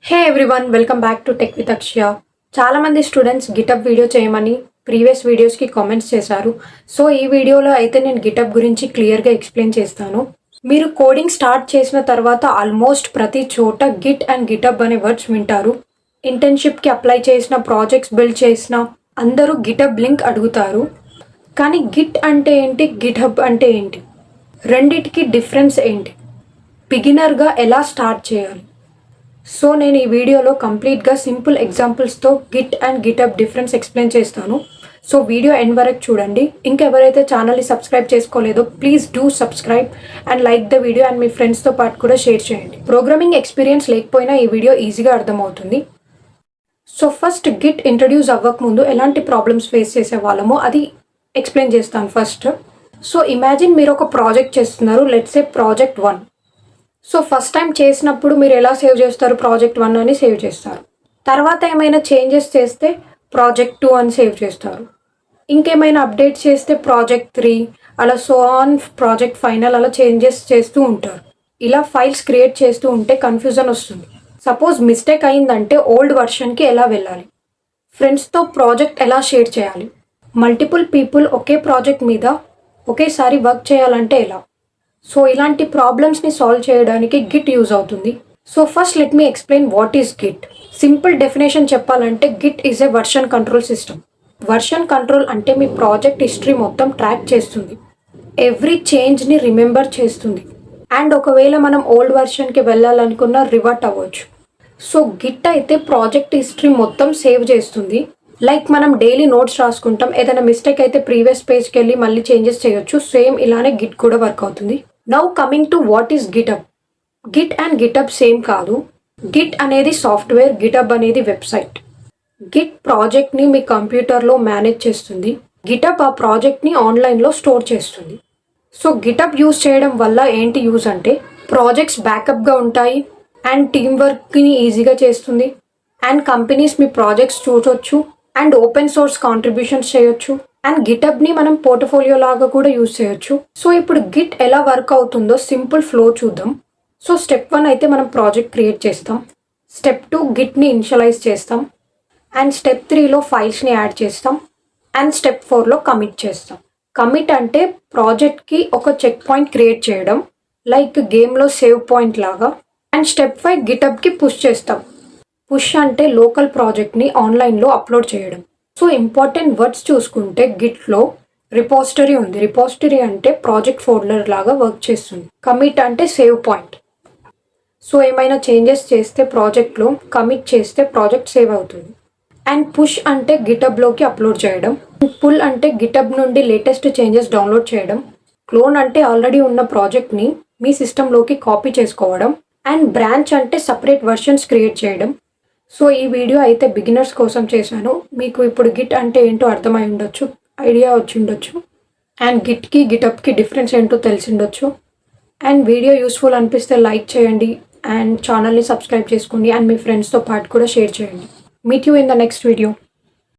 Hey everyone, welcome back to tech with Akshaya. చాలామంది students GitHub video చేయమని previous వీడియోస్కి comments చేశారు. సో ఈ వీడియోలో అయితే నేను గిటప్ గురించి క్లియర్గా ఎక్స్ప్లెయిన్ చేస్తాను. మీరు కోడింగ్ స్టార్ట్ చేసిన తర్వాత ఆల్మోస్ట్ ప్రతి చోట గిట్ అండ్ గిటప్ అనే వర్డ్స్ వింటారు. ఇంటర్న్షిప్కి అప్లై చేసిన, ప్రాజెక్ట్స్ బిల్డ్ చేసిన అందరూ గిటప్ లింక్ అడుగుతారు. కానీ గిట్ అంటే ఏంటి, గిటప్ అంటే ఏంటి, రెండిటికి డిఫరెన్స్ ఏంటి, బిగినర్గా ఎలా స్టార్ట్ చేయాలి? సో నేను ఈ వీడియోలో కంప్లీట్గా సింపుల్ ఎగ్జాంపుల్స్తో Git and GitHub difference explain చేస్తాను. సో వీడియో ఎండ్ వరకు చూడండి. ఇంకెవరైతే ఛానల్ని సబ్స్క్రైబ్ చేసుకోలేదో please do subscribe and like the video and మీ ఫ్రెండ్స్తో పాటు కూడా షేర్ చేయండి. ప్రోగ్రామింగ్ ఎక్స్పీరియన్స్ లేకపోయినా ఈ వీడియో ఈజీగా అర్థమవుతుంది. సో ఫస్ట్ గిట్ ఇంట్రడ్యూస్ అవ్వక ముందు ఎలాంటి ప్రాబ్లమ్స్ ఫేస్ చేసే వాళ్ళమో అది ఎక్స్ప్లెయిన్ చేస్తాను ఫస్ట్. సో ఇమాజిన్ మీరు ఒక ప్రాజెక్ట్ చేస్తున్నారు, let's say project 1. So first time చేసినప్పుడు మీరు ఎలా సేవ్ చేస్తారు, ప్రాజెక్ట్ 1 అని సేవ్ చేస్తారు. తర్వాత ఏమైనా చేంజెస్ చేస్తే ప్రాజెక్ట్ 2 అని సేవ్ చేస్తారు. ఇంకేమైనా అప్డేట్ చేస్తే ప్రాజెక్ట్ 3, అలా సో ఆన్ ప్రాజెక్ట్ ఫైనల్ అలా చేంజెస్ చేస్తూ ఉంటారు. ఇలా ఫైల్స్ క్రియేట్ చేస్తూ ఉంటే కన్ఫ్యూజన్ వస్తుంది. సపోజ్ మిస్టేక్ అయిందంటే ఓల్డ్ వర్షన్కి ఎలా వెళ్ళాలి, ఫ్రెండ్స్తో ప్రాజెక్ట్ ఎలా షేర్ చేయాలి, మల్టిపుల్ పీపుల్ ఒకే ప్రాజెక్ట్ మీద ఒకేసారి వర్క్ చేయాలంటే ఎలా? సో ఇలాంటి ప్రాబ్లమ్స్ని సాల్వ్ చేయడానికి గిట్ యూజ్ అవుతుంది. So first let me explain what is Git. Simple definition చెప్పాలంటే Git is a version control system. Version control అంటే మీ ప్రాజెక్ట్ హిస్టరీ మొత్తం ట్రాక్ చేస్తుంది, ఎవ్రీ చేంజ్ని రిమెంబర్ చేస్తుంది, అండ్ ఒకవేళ మనం ఓల్డ్ వర్షన్కి వెళ్ళాలనుకున్న రివర్ట్ అవ్వచ్చు. సో గిట్ అయితే ప్రాజెక్ట్ హిస్టరీ మొత్తం సేవ్ చేస్తుంది. లైక్ మనం డైలీ నోట్స్ రాసుకుంటాం, ఏదైనా మిస్టేక్ అయితే ప్రీవియస్ పేజ్కి వెళ్ళి మళ్ళీ చేంజెస్ చేయొచ్చు. సేమ్ ఇలానే గిట్ కూడా వర్క్ అవుతుంది. Now coming to what is get-up. Git and get-up same కాదు. గిట్ అనేది సాఫ్ట్వేర్, గిటప్ అనేది వెబ్సైట్. గిట్ ప్రాజెక్ట్ని మీ కంప్యూటర్లో మేనేజ్ చేస్తుంది, గిటప్ ఆ ప్రాజెక్ట్ని ఆన్లైన్లో స్టోర్ చేస్తుంది. సో గిటప్ యూజ్ చేయడం వల్ల ఏంటి యూజ్ అంటే ప్రాజెక్ట్స్ బ్యాకప్గా ఉంటాయి, అండ్ టీమ్ వర్క్ని ఈజీగా చేస్తుంది, అండ్ కంపెనీస్ మీ ప్రాజెక్ట్స్ చూడొచ్చు, అండ్ ఓపెన్ సోర్స్ కాంట్రిబ్యూషన్స్ చేయొచ్చు, అండ్ గిటప్ని మనం పోర్ట్ఫోలియో లాగా కూడా యూజ్ చేయొచ్చు. సో ఇప్పుడు గిట్ ఎలా వర్క్ అవుతుందో సింపుల్ ఫ్లో చూద్దాం. సో స్టెప్ 1 అయితే మనం ప్రాజెక్ట్ క్రియేట్ చేస్తాం, స్టెప్ 2 గిట్ని ఇనిషియలైజ్ చేస్తాం, అండ్ స్టెప్ 3లో ఫైల్స్ని యాడ్ చేస్తాం, అండ్ స్టెప్ 4లో కమిట్ చేస్తాం. కమిట్ అంటే ప్రాజెక్ట్కి ఒక చెక్ పాయింట్ క్రియేట్ చేయడం, లైక్ గేమ్లో సేవ్ పాయింట్ లాగా. అండ్ స్టెప్ 5 గిటప్కి పుష్ చేస్తాం. పుష్ అంటే లోకల్ ప్రాజెక్ట్ని ఆన్లైన్లో అప్లోడ్ చేయడం. సో ఇంపార్టెంట్ వర్డ్స్ చూసుకుంటే గిట్లో రిపోజిటరీ ఉంది. రిపోజిటరీ అంటే ప్రాజెక్ట్ ఫోల్డర్ లాగా వర్క్ చేస్తుంది. కమిట్ అంటే సేవ్ పాయింట్. సో ఏమైనా చేంజెస్ చేస్తే ప్రాజెక్ట్లో కమిట్ చేస్తే ప్రాజెక్ట్ సేవ్ అవుతుంది. అండ్ పుష్ అంటే గిటబ్లోకి అప్లోడ్ చేయడం. పుల్ అంటే గిటబ్ నుండి లేటెస్ట్ చేంజెస్ డౌన్లోడ్ చేయడం. క్లోన్ అంటే ఆల్రెడీ ఉన్న ప్రాజెక్ట్ని మీ సిస్టంలోకి కాపీ చేసుకోవడం. అండ్ బ్రాంచ్ అంటే సపరేట్ వర్షన్స్ క్రియేట్ చేయడం. సో ఈ వీడియో అయితే బిగినర్స్ కోసం చేశాను. మీకు ఇప్పుడు గిట్ అంటే ఏంటో అర్థమై ఉండొచ్చు, ఐడియా వచ్చి ఉండొచ్చు, అండ్ గిట్కి గిటప్కి డిఫరెన్స్ ఏంటో తెలిసి ఉండొచ్చు. అండ్ వీడియో యూస్ఫుల్ అనిపిస్తే లైక్ చేయండి, అండ్ ఛానల్ని సబ్స్క్రైబ్ చేసుకోండి, అండ్ మీ ఫ్రెండ్స్తో పాటు కూడా షేర్ చేయండి. Meet you in the next video.